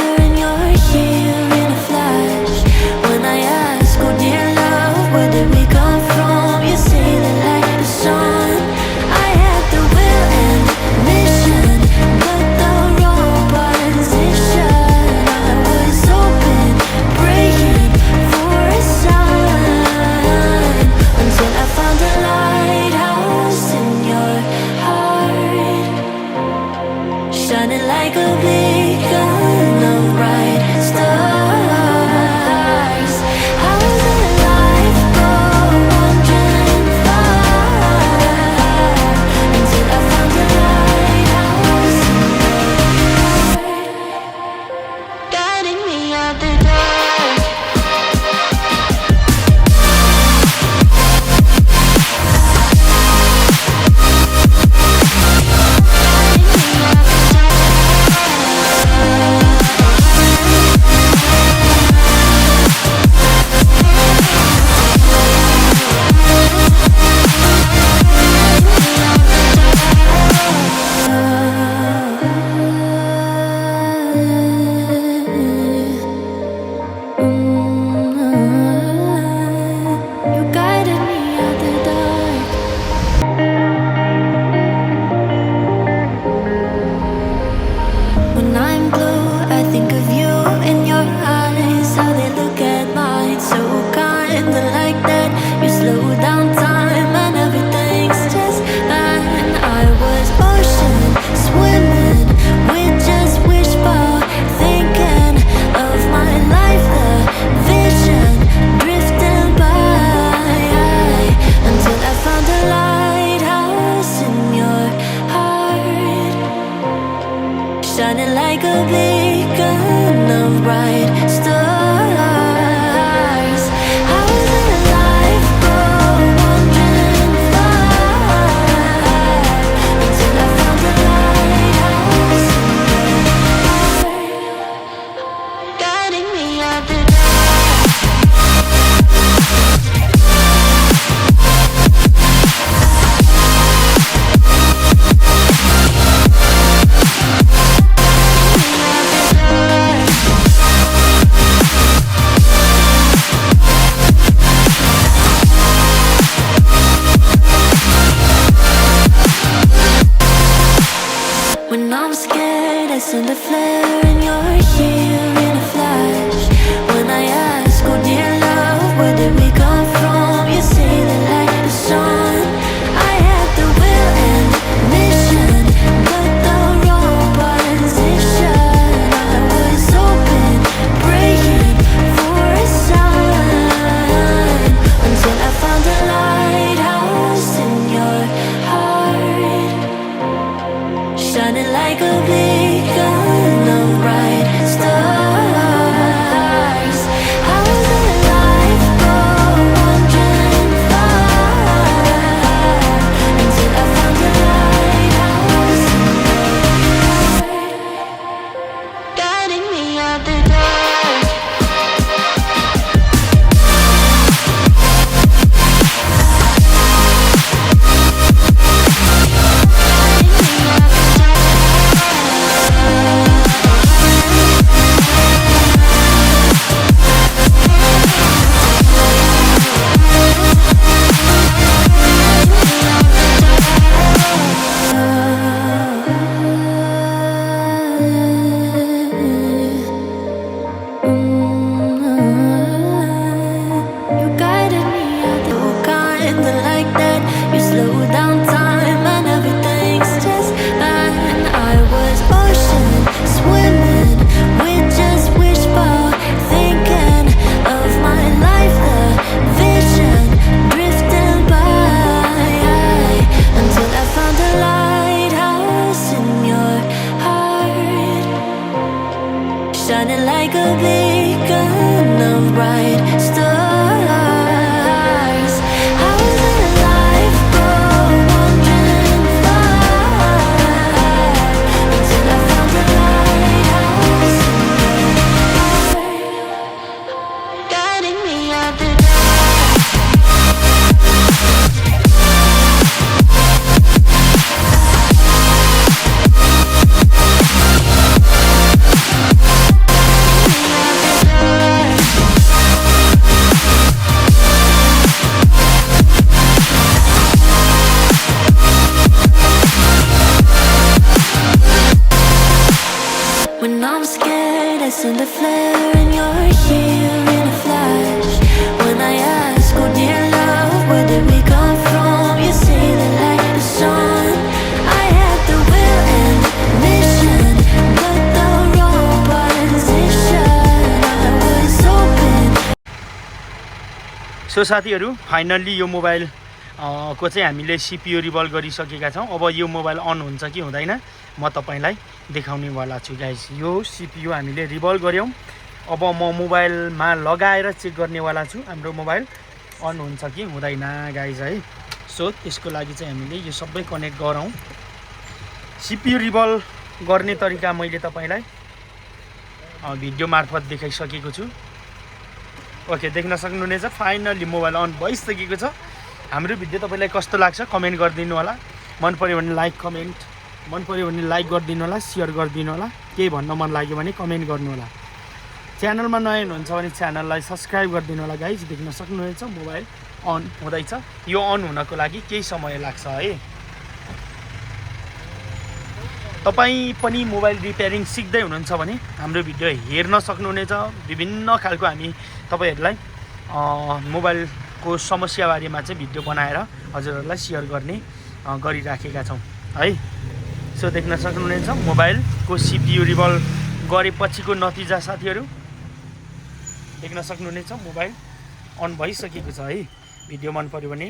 flare and you're here in a flash. When I ask, oh dear love, where did we come from? You say that like the sun. I had the will and mission, but the wrong position. I was open, praying for a sign, until I found a lighthouse in your heart, shining like a beacon of bright stars. How does life go wandering far, until I found a lighthouse in your heart, guiding me out the dark. You guided me out the dark. When I'm blue, I think of you in your eyes, how they look at mine, so kinda like that. You slow down time and everything's just fine. I was ocean swimming with just wishful thinking of my life, the vision drifting by, until I found a lighthouse in your heart, shining like a beacon of bright stars. How does life go wandering far, until I found a lighthouse in your heart, guiding me out the dark. When I'm scared, I send a flare and you're here in a flash. When I ask, oh dear love, where did we come from? You say that like the sun. I had the will and mission, but the wrong position. I was open, praying for a sign, until I found a lighthouse in your heart, shining like a beacon of bright stars. How does life go wandering far, until I found a lighthouse in your heart, guiding me out the dark. You guided me out the kinda like that. You slow down time and everything's just fine. I was ocean swimming with just wishful thinking of my life, the vision drifting by, until I found a lighthouse in your heart, shining like a beacon of bright stars. How does life go wandering far, until I found a lighthouse in your heart, guiding me out the dark. flare and you're here in a flash. When I ask, oh dear love, where did we come from? You say the light is on. I had the will and mission, but the wrong position. I was open. सो साथीहरू finally यो mobile को चाहिँ हामीले CPU रिभल गरिसकेका छौँ। अब यो mobile अन हुन्छ कि हुँदैन म तपाईलाई देखाउने वाला छु गाइस। यो CPU हामीले रिभल गर्यौँ। अब म मोबाइलमा लगाएर चेक गर्ने वाला छु हाम्रो मोबाइल अन हुन्छ कि हुँदैन गाइस है। सो त्यसको लागि चाहिँ हामीले यो सबै कनेक्ट गरौँ। CPU रिभल गर्ने तरिका मैले तपाईलाई भिडियो मार्फत देखाइसकेको छु। ओके, देख्न सक्नुहुनेछ फाइनली मोबाइल अन भइसकेको छ। हाम्रो भिडियो तपाईलाई कस्तो लाग्छ कमेन्ट गरिदिनु होला। मन पर्यो भने लाइक गरिदिनु होला, शेयर गरिदिनु होला। केही भन्न मन लाग्यो भने कमेन्ट गर्नु होला। च्यानलमा नयाँ हुनुहुन्छ भने च्यानललाई सब्स्क्राइब गरिदिनु होला गाइस। देख्न सक्नुहुनेछ मोबाइल अन हुँदैछ। यो अन हुनको लागि केही समय लाग्छ है। तपाईँ पनि मोबाइल रिपेयरिङ सिक्दै हुनुहुन्छ भने हाम्रो भिडियो हेर्न सक्नुहुनेछ। विभिन्न खालको हामी तपाईहरुलाई मोबाइलको समस्याबारेमा चाहिँ भिडियो बनाएर हजुरहरूलाई शेयर गर्ने गरिराखेका छौँ है। सो देख्न सक्नुहुनेछ मोबाइलको CPU रिभल गरेपछिको नतिजा साथीहरू। देख्न सक्नुहुनेछ मोबाइल अन भइसकेको छ है। भिडियो मन पर्यो भने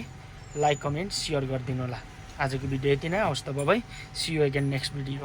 लाइक कमेन्ट शेयर गरिदिनु होला। आजको भिडियो यति नै। हवस् त bye, see you again next video.